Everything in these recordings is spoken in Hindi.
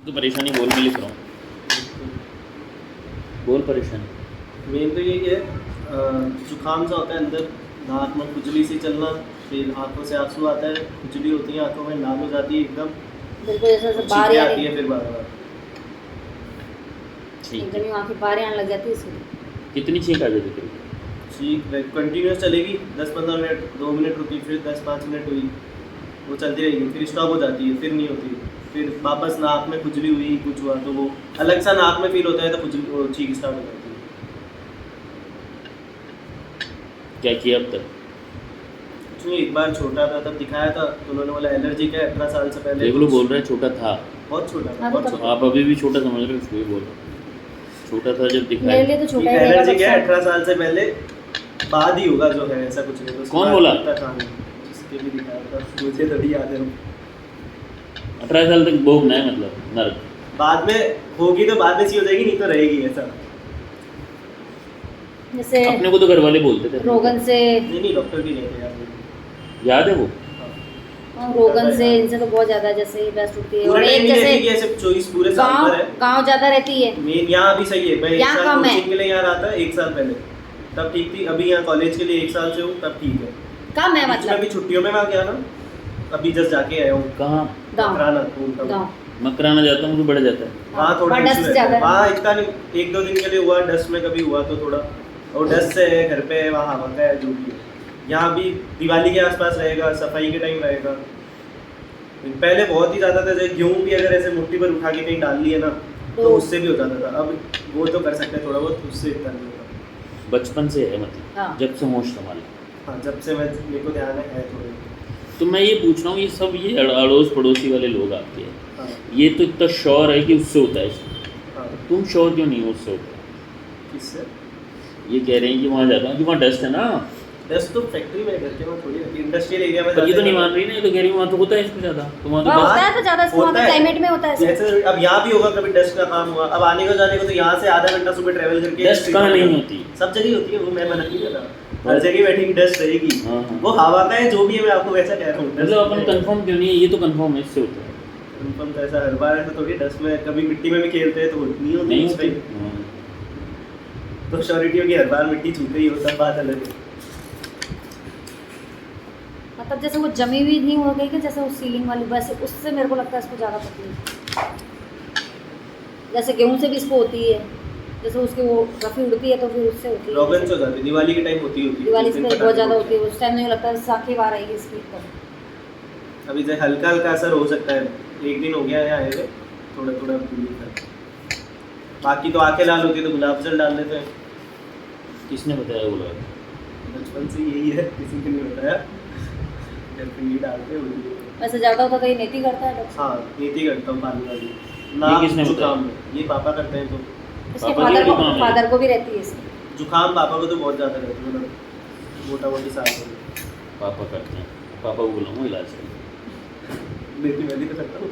तो परेशानी बोल, मैं लिख रहा हूँ। बोल परेशानी। मेन तो यही है, जुकाम सा होता है अंदर, नाक में खुजली सी चलना, फिर आंखों से आंसू आता है, खुजली होती है आंखों में, लाल हो जाती है एकदम, बिल्कुल जैसे बाहर छींकें आ आती रही है फिर बार बार। ठीक एकदम है। ही आंखें बाहर आने लग जाती है इसलिए। कितनी छींक आ जाती तेरे को? छींक कंटिन्यूस चलेगी, 10-15 मिनट, 2 मिनट रुकी, फिर 10-5 मिनट हुई, वो चलती रहेगी, फिर स्टॉप हो जाती है, फिर नहीं होती, फिर वापस नाक में खुजली हुई, कुछ हुआ तो वो अलग सा नाक में फील होता है, तो खुजली वो छींक स्टार्ट हो जाती है। क्या किया अब तक? कुछ नहीं, एक बार छोटा था तब दिखाया था, तो उन्होंने बोला एलर्जी का है, 18 साल से पहले। देख लो, बोल रहा है छोटा था। बहुत छोटा था, हाँ, बहुत तो छोटा। आप अभी भी छोटा समझ रहे हो, उसको ही बोल रहा हूँ। छोटा था जब मेरे दिखाया। लिए तो छोटा ही एलर्जी रहेगा क्या है, बच्चा। 18 साल से पहले बाद ही होगा जो है, ऐसा कुछ नहीं। तो उसके कौन बाद बोला? इतना था नहीं, जिसके भी दिखाया था, मुझे थोड़ी याद है। 18 साल तक भोगना है मतलब नर्क। बाद में होगी तो बाद में सी हो जाएगी, नहीं तो रहेगी ऐसा। जैसे अपने को तो घर वाले बोलते थे। रोगन से, नहीं डॉक्टर भी नहीं थे यार। याद है वो? हाँ। रोगन से इनसे तो बहुत ज्यादा जैसे ही डस्ट उठती है। और पूरे एक टाइम नहीं रहती कि जैसे ऐसे 24 पूरे साल गांव भर है। गांव ज्यादा रहती है। मेन यहाँ भी सही है, मैं एक यहाँ साल कम है। कोचिंग के लिए यहाँ रहा था, 1 साल पहले, तब ठीक थी। अभी यहाँ कॉलेज के लिए 1 साल से हूँ, तब ठीक है। कम है बीच में मतलब अभी छुट्टियों में मैं आ गया ना, अभी जस्ट जाके आया हूँ। कहाँ? गाँव मकराना, घूमता हूँ। गाँव मकराना जाता हूँ तो बढ़ जाता है। वहाँ थोड़ा वहाँ issue डस्ट रहता है। ज्यादा है। वहाँ इतना नहीं, 1-2 दिन के लिए हुआ, डस्ट में कभी हुआ तो थोड़ा, और डस्ट से है, घर पे है, वहाँ हवा का है, जो भी है। यहाँ भी दिवाली के आसपास रहेगा, सफाई के टाइम रहेगा। पहले बहुत ही ज़्यादा था, जैसे गेहूँ भी अगर ऐसे मुट्ठी पर उठा के कहीं डाल लिए ना, तो उससे भी हो जाता था। अब वो तो कर सकते हैं थोड़ा बहुत, उससे इतना नहीं होता। बचपन से है मतलब, हाँ। जब से होश संभाले। हाँ, जब से मेरे को ध्यान है थोड़े। तो मैं ये पूछ रहा हूँ, ये सब ये अड़ोस पड़ोसी वाले लोग आपके हैं, हाँ ये तो इतना श्योर है कि उससे होता है, हाँ। तुम श्योर क्यों नहीं हो उससे होता है? किससे? ये कह रहे हैं कि वहाँ जाता हूँ कि वहाँ डस्ट है ना। डस्ट तो फैक्ट्री में घर के वहाँ थोड़ी रहती, इंडस्ट्रियल एरिया में पर ये तो जाते नहीं हैं। मान रही ना, ये तो कह रही वहाँ तो होता है इसमें ज़्यादा, तो वहाँ तो वहाँ डस्ट। होता है तो ज्यादा इसको वहाँ होता के है। क्लाइमेट में होता है ऐसा। जैसे अब यहाँ भी होगा, कभी डस्ट का काम हुआ, अब आने को जाने को तो यहाँ से आधा घंटा सुबह ट्रैवल करके डस्ट कहाँ नहीं होती? सब जगह होती है, वो मैं मना नहीं कर रहा, हर जगह बैठेगी डस्ट रहेगी। हाँ, हाँ। वो हवा का है, जो भी है, मैं आपको वैसा कह रहा हूँ। मतलब अपन कंफर्म क्यों नहीं है? ये तो कंफर्म है, इससे होता है। कंफर्म तो ऐसा हर बार ऐसा थोड़ी, डस्ट में कभी मिट्टी में भी खेलते हैं तो नहीं होती नहीं उस होती। टाइम। हाँ। तो श्योरिटी होगी हर बार मिट्टी छूते ही हो, तब बात अलग है। मतलब जैसे वो जमी हुई नहीं हो गई कि जैसे वो सीलिंग वाली, वैसे उससे मेरे को लगता है इसको ज़्यादा तकलीफ। जैसे गेहूं से भी इसको होती है, जैसे उसकी वो रफ़ी उड़ती है तो फिर उससे होती है। रॉगन से हो जाती है, दिवाली के टाइम होती है। दिवाली उस से दिन तो पटाखे बहुत ज़्यादा फोड़ते होती है, उस टाइम मुझे लगता है साँखें बाहर आएगी इसकी तो। हैं। अभी जैसे हल्का हल्का असर हो सकता है, 1 दिन हो गया है आए हुए, थोड़ा थोड़ा रिलीफ है। बाकी तो आंखें लाल होती है तो गुलाब जल डाल देते हैं। किसने बताया बोला? बचपन से यही है, किसी ने नहीं बताया। घर पे ये डालते हैं उल्टी। वैसे ज़्यादा होता तो ये नेती करता है डॉक्टर। हाँ, नीति करता हूँ पानी वाली। किसने बताया? जुकाम में ये पापा करते हैं तो। इसके पापा की भी काम है। फादर को भी रहती है इसकी। जुकाम पापा को तो बहुत ज़्यादा रहती है, मतलब मोटा मोटी साल में। पापा करते हैं, पापा को बुलाऊंगा इलाज के लिए। बेटी मैं भी तो करता हूँ।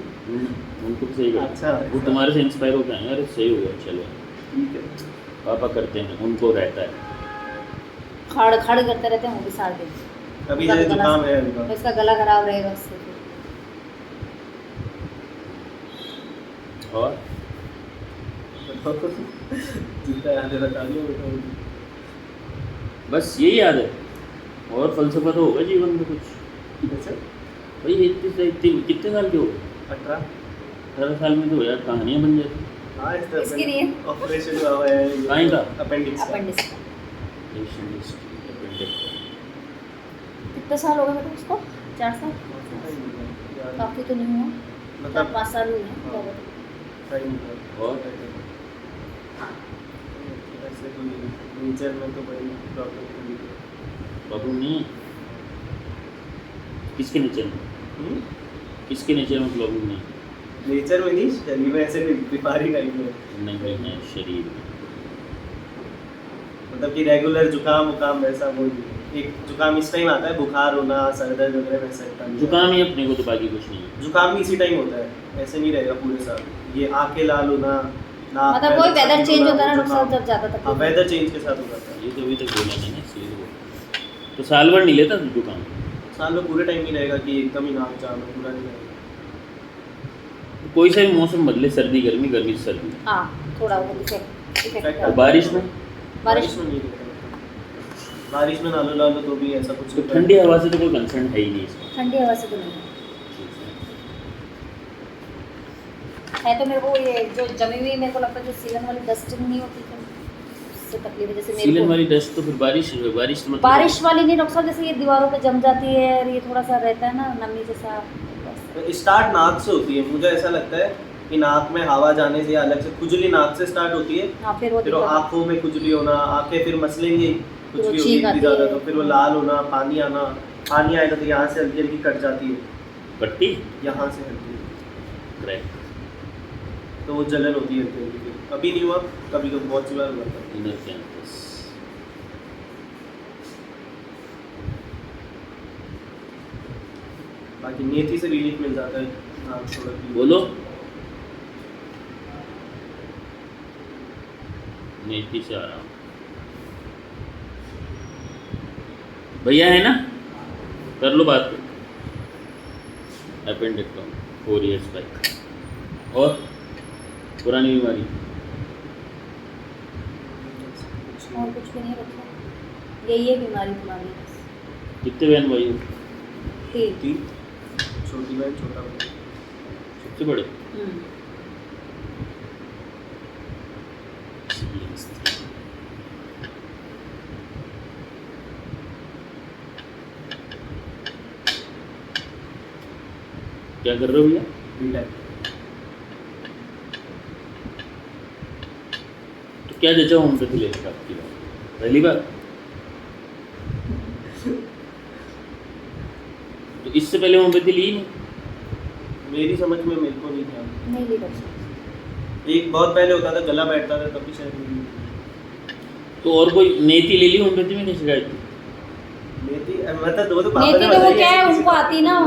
उनको भी सही कर। अच्छा। वो तुम्हारे से इंस्पायर होकर आएंगे, अरे सही हो गया चलो। ठीक है। पापा करते हैं, उनको रहता है। खाड़ खाड़ करते रहते हैं वो भी सारे दिन। अभी इसका जैसे गला- जुकाम है अभी तो इसका गला खराब रहेगा इससे। और जितना याद है बता दियो बेटा। बस यही याद है, और फलसफा तो होगा जीवन में कुछ। कैसे? भाई इतने कितने साल के हो? 18। 18 साल में तो यार कहानियाँ बन जाती। हाँ, इस तरह इसके लिए ऑपरेशन हुआ हुआ है। कहीं का? अपेंडिक्स का। अपेंडिक्स का। कितने साल हो गए मतलब उसको? 4 साल? काफ़ी तो नहीं हुआ, मतलब 4-5 साल हुए हैं हाँ। ज़्यादा। टाइम हुआ। और ऐसे कोई नेचर में तो बड़ी प्रॉब्लम हुई है। प्रॉब्लम नहीं है। किसके नेचर में? हम्म? किसके नेचर में प्रॉब्लम नहीं? नेचर में नहीं, शरीर में ऐसे बीमारी टाइप में। नहीं है शरीर में। मतलब कि रेगुलर जुकाम वुकाम वैसा वो नहीं। एक जुकाम इस टाइम आता है, बुखार होना, सर दर्द वगैरह वैसा होता है। जुकाम ही अपने को, तो बाकी कुछ नहीं है। जुकाम भी इसी टाइम होता है, ऐसे नहीं रहेगा पूरे साल। ये आंखें लाल होना, नाक मतलब में कोई ऐसा वेदर चेंज होना, होता है ना जुकाम। डॉक्टर साहब, जब ज़्यादा हाँ, तकलीफ वेदर चेंज के साथ हो जाता है। ये तो अभी तक बोला नहीं ना, इसलिए तो बोला। तो साल भर नहीं लेता तू जुकाम? साल में पूरे टाइम नहीं रहेगा कि एकदम ही नाक जाम है, पूरा नहीं रहेगा। कोई सा भी मौसम बदले, सर्दी गर्मी, गर्मी सर्दी, हाँ थोड़ा वो इफेक्ट और बारिश में बारिश में नहीं दिखता। बारिश में नालो डालो तो भी ऐसा कुछ तो नहीं ठंडी हवा से तो कोई कंसर्न है ही नहीं इसमें। ठंडी हवा से तो नहीं है तो मेरे को ये जो जमी हुई मेरे को लगता है जो सीलन वाली डस्ट नहीं होती तो उससे तकलीफ है। जैसे मेरे सीलन को वाली डस्ट तो फिर बारिश मतलब बारिश वाली नहीं डॉक्टर साहब, जैसे ये दीवारों पे जम जाती है और ये थोड़ा सा रहता है ना नमी जैसा। स्टार्ट नाक से होती है, मुझे ऐसा लगता है कि नाक में हवा जाने से अलग से खुजली नाक से स्टार्ट होती है, हाँ फिर वो फिर वो आँखों में खुजली होना, आँखें फिर मसलेंगी कुछ वो भी होगी छींक इतनी आती ज़्यादा है। तो फिर वो लाल होना, पानी आना, पानी आएगा तो यहाँ से हल्की हल्की कट जाती है, पट्टी यहाँ से हल्की, क्रैक तो वो जलन होती है हल्की हल्की। अभी नहीं हुआ, कभी कभी बहुत सी बार हुआ था। Inner campus. बाकी मेथी से रिलीफ मिल जाता है, नाक थोड़ा clean। बोलो मेथी से आ रहा हूँ भैया, है ना, कर लो बात। अपेंडिक्टोमी 4 years बैक। और पुरानी बीमारी और कुछ भी नहीं रखा, यही है बीमारी तुम्हारी बस। कितने बहन भाई हो? 3। ठीक, छोटी बहन छोटा भाई। सबसे बड़े हम्म। क्या कर रहे हो भैया? B.Tech। तो क्या जचा होम्योपैथी लेने का आपकी बात पहली बार? तो इससे पहले होम्योपैथी ली नहीं? मेरी समझ में मेरे को नहीं था, नहीं ली डॉक्टर साहब। एक बहुत पहले होता था, गला बैठता था तभी शायद नहीं ली। तो और कोई नेती ले ली होम्योपैथी में? नहीं शिकायत थी? मेथी मतलब वो तो पापा नेती ने तो वो बताई क्या है, ऐसे उनको आती ना,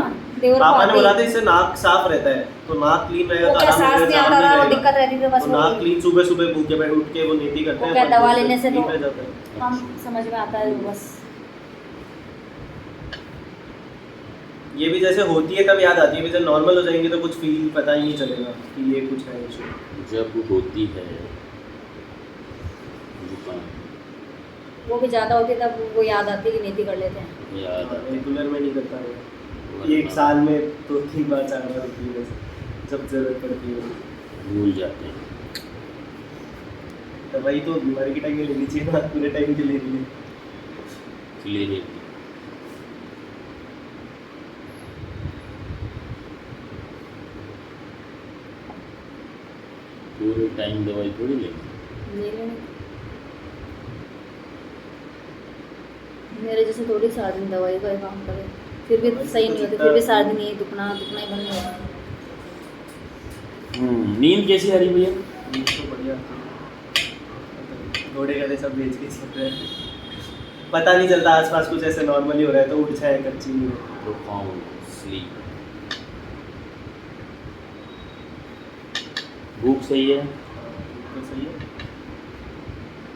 देवर को पापा ने आती। बोला था इससे नाक साफ रहता है, तो नाक क्लीन रहेगा वो तो क्या आराम सांस से नहीं साफ आता नहीं था, वो रहेगा। दिक्कत रहती थी बस तो वो। नाक क्लीन सुबह सुबह भूखे बैठ उठ के वो नीति करते वो हैं, क्या पर दवा उससे लेने से clean तो रह जाता है। हम समझ में आता है वो बस। ये भी जैसे होती है तब याद आती है, जब नॉर्मल हो जाएंगे तो कुछ फील पता ही नहीं चलेगा कि ये कुछ है इशू। जब होती है जुकाम वो भी ज़्यादा होती है तब वो याद आती है कि नीति कर लेते हैं। याद आता रेगुलर में नहीं करता है, है, एक साल में 2-3 बार 4 बार होती है जब जरूरत पड़ती है। भूल जाते हैं। दवाई तो बीमारी के टाइम में लेनी चाहिए ना, पूरे टाइम के लिए नहीं। इसलिए नहीं। पूरे टाइम दवाई थोड़ी लेंगे। ले लेने मेरे जैसे थोड़ी सारा दिन दवाई का ही काम करे, फिर भी सही नहीं होती, फिर भी सारा दिन यही दुखना दुखना ही बंद नहीं होता। नींद कैसी आ रही भैया? नींद तो बढ़िया आती है। घोड़े गधे सब बेच के सोते हैं, पता नहीं चलता आसपास कुछ ऐसे नॉर्मली हो रहा है तो उठ जाए कच्ची नींद। Profound sleep. भूख सही है? तो सही है,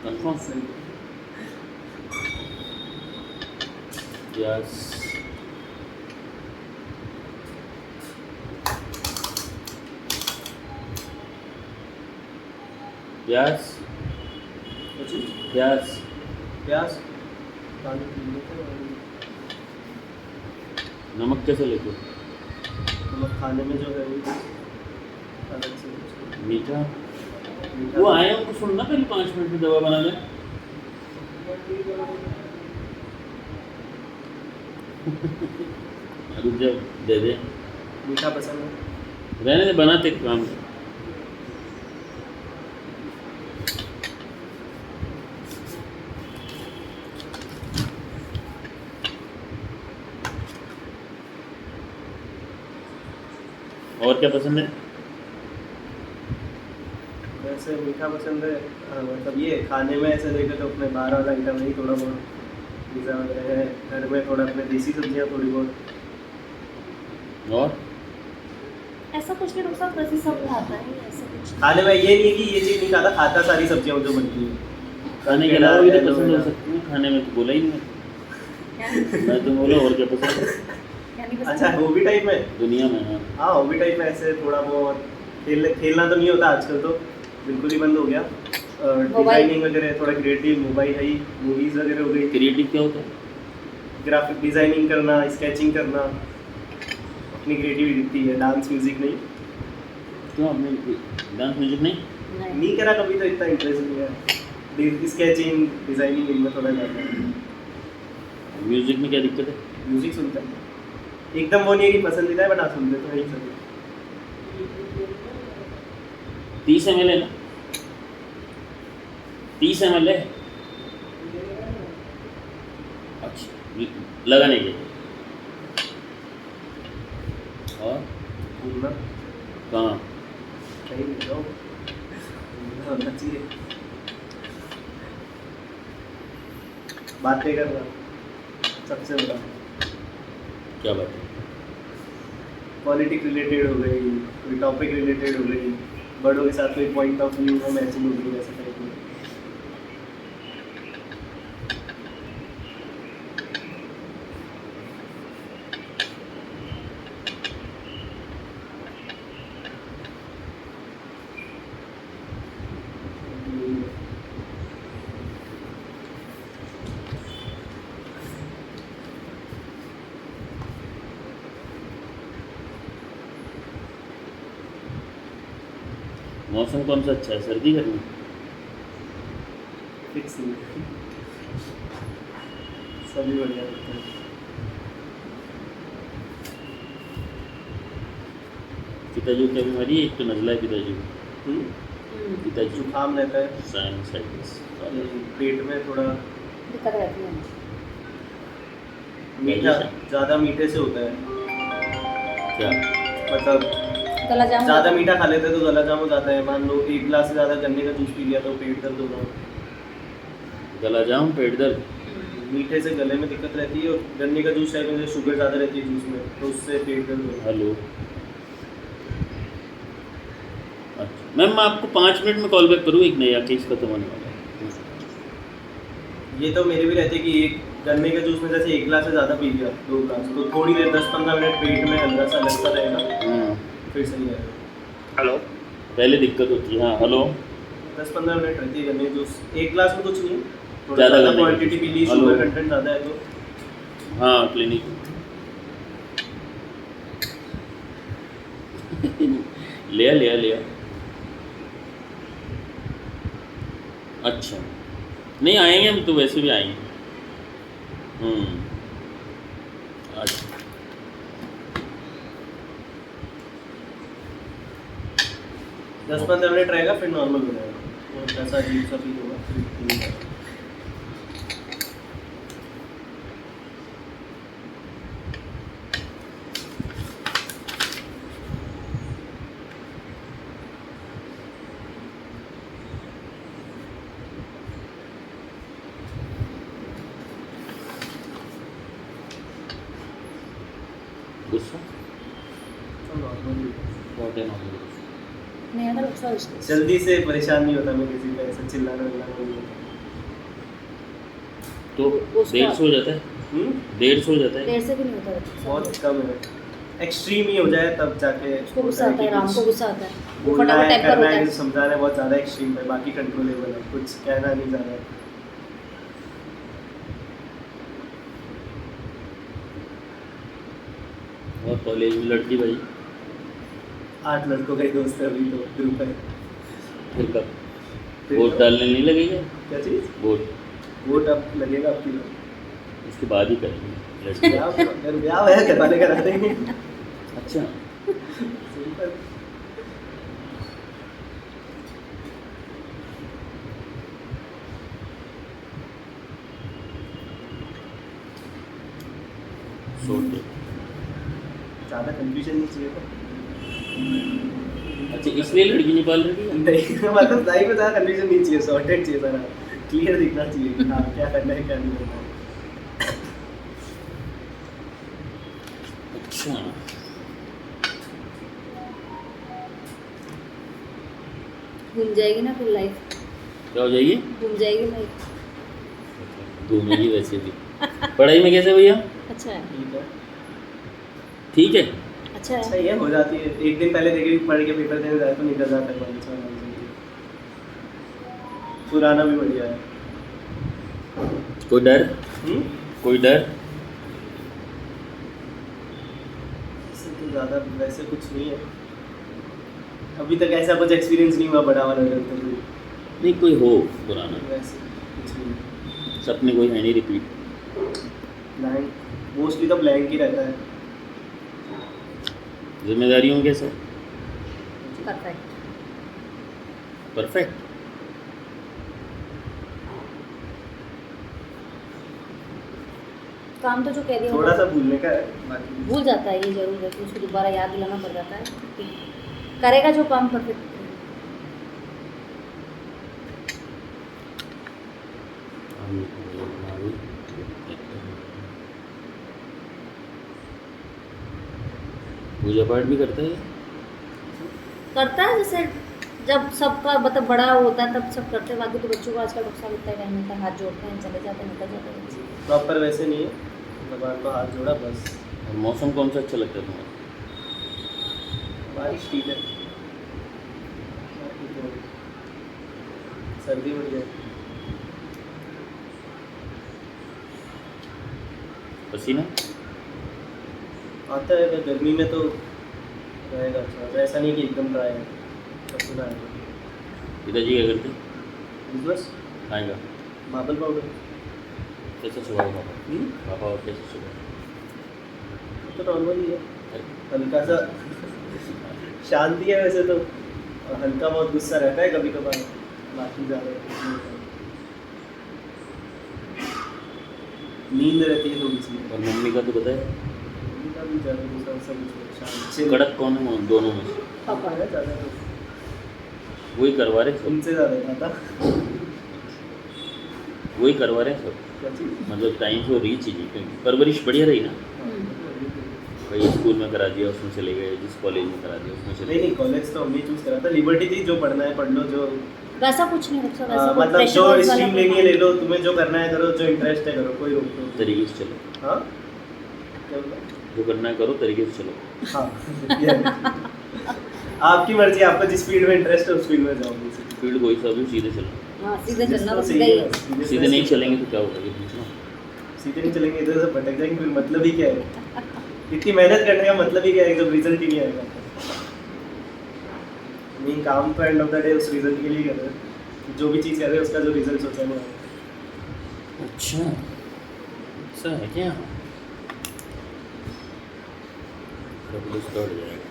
कंफर्म? सही है। यस। प्याज कुछ प्याज प्याज पानी पी लेते हैं। नमक कैसे लेते हो? नमक खाने में जो है वो अलग से कुछ मीठा? मीठा। वो आए उनको सुनना पहले 5 मिनट में दवा बना लें। रुक जा, दे दे, मीठा पसंद है। रहने दे, बनाते काम। और क्या पसंद है? वैसे मीठा पसंद है, मतलब ये खाने में ऐसे देखे तो अपने बाहर वाला आइटम नहीं, थोड़ा बहुत पिज़्ज़ा वगैरह है, घर में थोड़ा अपने देसी सब्जियाँ थोड़ी बहुत। और ऐसा कुछ भी नुकसान वैसे सब खाता है, ऐसा कुछ खाने में ये नहीं कि ये चीज़ नहीं खाता, खाता सारी सब्जियाँ जो बनती हैं। खाने के अलावा भी तो पसंद हो सकती है, खाने में तो बोला ही नहीं। मैं तो बोला और क्या पसंद है? क्या नहीं अच्छा पसंद। हॉबी टाइप में, दुनिया में हाँ। हाँ हॉबी टाइप में ऐसे थोड़ा बहुत खेलना तो नहीं होता आजकल, तो बिल्कुल ही बंद हो गया। डिजाइनिंग वगैरह थोड़ा क्रिएटिव, मोबाइल है ही, मूवीज़ वगैरह हो गई। क्रिएटिव क्या होता है? ग्राफिक डिज़ाइनिंग करना, स्केचिंग करना, अपनी क्रिएटिविटी दिखती है, डांस म्यूज़िक नहीं। क्यों आपने डांस म्यूजिक नहीं? नहीं करा कभी, तो इतना इंटरेस्ट नहीं है। स्केचिंग डिज़ाइनिंग इनमें थोड़ा ज़्यादा है। म्यूजिक में क्या दिक्कत है? म्यूज़िक सुनता है, एकदम वो नहीं है कि पसंदीदा है, बट आप सुनते तो नहीं सभी। 30 ml है ना? 30 ml है। अच्छा, लगाने के और घूमना कहाँ? कहीं नहीं जाओ, घूमना होना चाहिए। बातें करना सबसे बड़ा। क्या बात है? पॉलिटिक्स रिलेटेड हो गई, कोई टॉपिक रिलेटेड हो गई, बड़ों के साथ कोई पॉइंट ऑफ व्यू में मैचिंग हो गई, ऐसा टाइप में। मौसम कौन सा अच्छा है, सर्दी गर्मी? फिक्स नहीं, सभी बढ़िया लगता है। पिताजी को क्या बीमारी है? एक तो नजला है पिताजी को। पिताजी जुकाम रहता है, साइनसाइटिस। पेट में थोड़ा दिक्कत रहती है। मीठा, ज़्यादा मीठे से होता है, क्या? मतलब गला जाम ज़्यादा मीठा खा लेते हैं तो गला जाम हो जाता है। मान लो 1 गिलास से ज़्यादा गन्ने का जूस पी लिया तो पेट दर्द होगा। गला जाम, पेट दर्द। मीठे से गले में दिक्कत रहती है, और गन्ने का जूस है, शुगर ज़्यादा रहती है जूस में, तो उससे पेट दर्द होगा। हेलो, अच्छा मैम मैं आपको 5 मिनट में कॉल बैक करूँ, एक नया केस खत्म होने वाला है। ये तो मेरे भी रहते कि एक गन्ने के जूस में जैसे 1 गिलास से ज़्यादा पी लिया, 2 गिलास, तो थोड़ी देर 10-15 मिनट पेट में हल्का सा लगता रहेगा, फिर सही रहेगा। हेलो, पहले दिक्कत होती है। हाँ हेलो, 10-15 मिनट रहती है गन्ने के जूस। 1 गिलास में कुछ नहीं है, थोड़ा ज़्यादा ज़्यादा गन्ने का क्वांटिटी जूस। पी ली, हेलो। शुगर कंटेंट ज़्यादा है तो। हाँ क्लिनिक लिया। अच्छा नहीं आएंगे हम तो, वैसे भी आएंगे। अच्छा 10-15 मिनट रहेगा, फिर नॉर्मल हो जाएगा, और ऐसा अजीब सा फील होगा, फिर ठीक है। गुस्सा तो नॉर्मल ही है। बहुत है नॉर्मल। नहीं आता अच्छा उसको। जल्दी से परेशान नहीं होता मैं किसी पे, ऐसा चिल्लाना विल्लाना नहीं होता। तो उसका- देर से हो जाता है, देर से हो जाता है। देर से भी नहीं होता बहुत कम है, एक्सट्रीम ही हो जाए तब जाके उसको गुस्सा आता है, राम को गुस्सा आता है, वो बोलना फटाफट है, टाइप कर करना होता है, है। समझाना है, बहुत ज़्यादा एक्सट्रीम है, बाकी कंट्रोलेबल है, कुछ कहना नहीं ज़्यादा है। और कॉलेज में लड़की भाई 8 लड़कों का ही दोस्त है अभी, तो ग्रुप है। फिर कब फिर वोट तो- डालने नहीं लगेगा? क्या चीज़? वोट वोट अब लगेगा आपकी बार। उसके बाद ही करेंगे लड़की। ब्याह है, करवाने करा देंगे। अच्छा सिंपल। सोच दो। ज़्यादा कंफ्यूजन नहीं चाहिए था। अच्छा इसलिए लड़की नहीं पाल रही है? नहीं मतलब लाइफ में ज़्यादा कंफ्यूजन नहीं चाहिए, सॉर्टेड चाहिए, सारा क्लियर दिखना चाहिए कि हाँ क्या करना है क्या नहीं करना है। अच्छा घूम जाएगी ना फिर लाइफ, क्या हो जाएगी? घूम जाएगी लाइफ। घूमेगी वैसे भी। पढ़ाई में कैसे भैया? अच्छा है, ठीक है। ठीक है। अच्छा है। सही है, हो जाती है। एक दिन पहले देखे पढ़ के पेपर देने जाए तो निकल जाता है कॉलेज में। पुराना भी बढ़िया है। कोई डर? हम्म? कोई डर? इससे तो ज़्यादा वैसे कुछ नहीं है, अभी तक ऐसा कुछ एक्सपीरियंस नहीं हुआ बड़ा वाला डर तो कोई नहीं, कोई हो पुराना वैसे कुछ नहीं। सपने कोई है नहीं रिपीट। ब्लैंक, मोस्टली तो ब्लैंक ही रहता है। जिम्मेदारियों के साथ परफेक्ट। परफेक्ट। काम तो जो कह दिया थोड़ा सा भूलने का है, बाकी भूल जाता है, ये जरूर है कि उसको दोबारा याद दिलाना पड़ जाता है कि करेगा जो काम परफेक्ट। पूजा पाठ भी करता है? करता है, जैसे जब सबका मतलब बड़ा होता है तब सब करते हैं, बाकी तो बच्चों को आजकल रुखसा मिलता है, टाइम मिलता है, हाथ जोड़ते हैं, चले जाते हैं, निकल जाते हैं। प्रॉपर वैसे नहीं है, भगवान को हाथ जोड़ा बस। और मौसम कौन सा अच्छा लगता है तुम्हें? बारिश ठीक है, बाकी तो सर्दी बढ़िया है। पसीना? आता है, अगर गर्मी में तो रहेगा अच्छा, ऐसा नहीं कि एकदम ड्राई है, पसीना आएगा। पिताजी क्या करते? बिजनेस, आएगा। Marble powder. कैसा स्वभाव पापा? पापा और कैसा स्वभाव? तो नॉर्मल ही है, हल्का सा शांति है वैसे तो, और हल्का बहुत गुस्सा रहता है कभी कभार, बाकी ज़्यादा कुछ नहीं होता। नींद रहती है थोड़ी सी। और मम्मी का तो बताया? उनका भी ज़्यादा गुस्सा वुस्सा कुछ नहीं, शांत chill कड़क कौन है दोनों में से? पापा है ज़्यादा, वही करवा रहे सब? उनसे ज़्यादा था। वही करवा रहे सब? क्या चीज़? मतलब टाइम से वो रीच ही नहीं, क्योंकि परवरिश बढ़िया रही ना। भाई स्कूल में करा दिया उसमें चले गए, जिस कॉलेज में करा दिया उसमें चले नहीं नहीं, कॉलेज तो हमने चूज़ करा था, लिबर्टी थी, जो पढ़ना है पढ़ लो, जो वैसा कुछ नहीं रखा, वैसा कोई मतलब pressure जो वाला स्ट्रीम कोई लेनी है काम ले लो, तुम्हें जो करना है करो, जो इंटरेस्ट है करो, कोई रोक टोक। तरीके से चलो, हाँ क्या बोला? जो करना है करो, तरीके से चलो। हाँ ये है। आपकी मर्जी, आपको जिस फील्ड में इंटरेस्ट है उस फील्ड में जाओ। फील्ड कोई सा भी सीधे चलो। हाँ, सीधे चलना तो सही सीधा ही है, है। सीधे नहीं चलेंगे तो क्या होगा ये पूछना। सीधे नहीं चलेंगे, इधर से भटक जाएंगे, फिर मतलब ही क्या है? इतनी मेहनत करने का मतलब ही क्या है जब रिजल्ट ही नहीं आएगा? नहीं, काम तो एंड ऑफ द डे उस रिजल्ट के लिए कर रहे हैं, जो भी चीज़ कर रहे हैं उसका जो रिजल्ट होता है वो। अच्छा, ऐसा है क्या? सब कुछ बढ़ जाएगा।